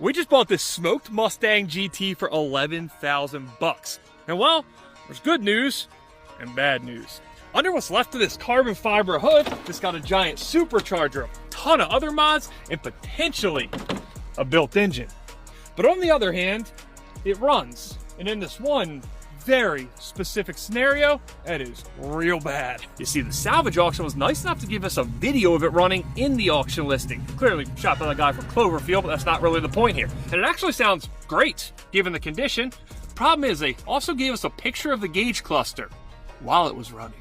We just bought this smoked Mustang GT for 11,000 bucks. And well, there's good news and bad news. Under what's left of this carbon fiber hood, it's got a giant supercharger, a ton of other mods, and potentially a built engine. But on the other hand, it runs. And in this one very specific scenario, that is real bad. You see, the salvage auction was nice enough to give us a video of it running in the auction listing. Clearly shot by the guy from Cloverfield, but that's not really the point here. And it actually sounds great, given the condition. Problem is, they also gave us a picture of the gauge cluster while it was running.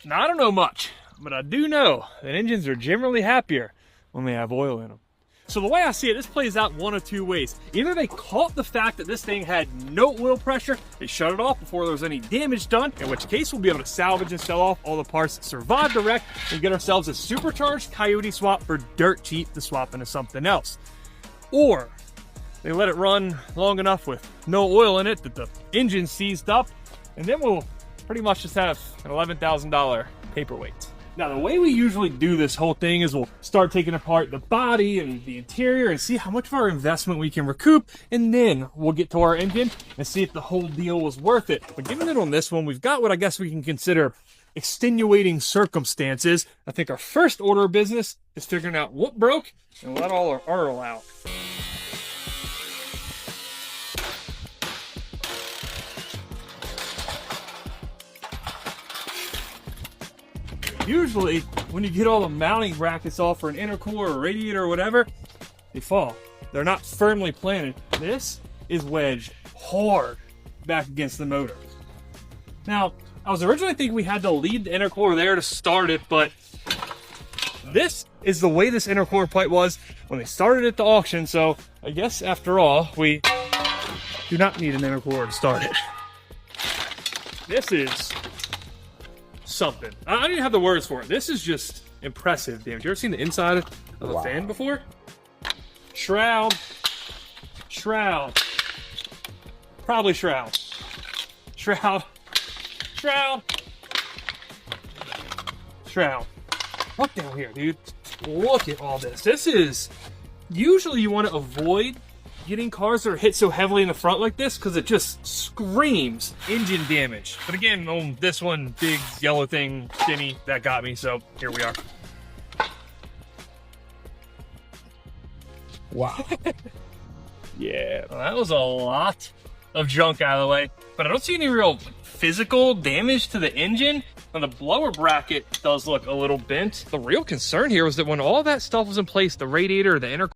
Now, I don't know much, but I do know that engines are generally happier when they have oil in them. So the way I see it, this plays out one of two ways. Either they caught the fact that this thing had no oil pressure, they shut it off before there was any damage done, in which case we'll be able to salvage and sell off all the parts that survived the wreck and get ourselves a supercharged Coyote swap for dirt cheap to swap into something else. Or they let it run long enough with no oil in it that the engine seized up, and then we'll pretty much just have an $11,000 paperweight. Now, the way we usually do this whole thing is we'll start taking apart the body and the interior and see how much of our investment we can recoup, and then we'll get to our engine and see if the whole deal was worth it. But given that on this one, we've got what I guess we can consider extenuating circumstances, I think our first order of business is figuring out what broke and let all our oil out. Usually, when you get all the mounting brackets off for an intercooler or radiator or whatever, they fall. They're not firmly planted. This is wedged hard back against the motor. Now, I was originally thinking we had to leave the intercooler there to start it, but this is the way this intercooler pipe was when they started at the auction, so I guess after all, we do not need an intercooler to start it. This is something. I don't even have the words for it. This is just impressive. Damn, you ever seen the inside of a fan before? Shroud. Probably shroud. Shroud. Look down here, dude. Look at all this. This is, usually you want to avoid getting cars that are hit so heavily in the front like this because it just screams engine damage. But again, on this one, big yellow thing, skinny, that got me, so here we are. Wow. Yeah, well, that was a lot of junk out of the way, but I don't see any real physical damage to the engine. And the blower bracket does look a little bent. The real concern here was that when all that stuff was in place, the radiator, the intercooler,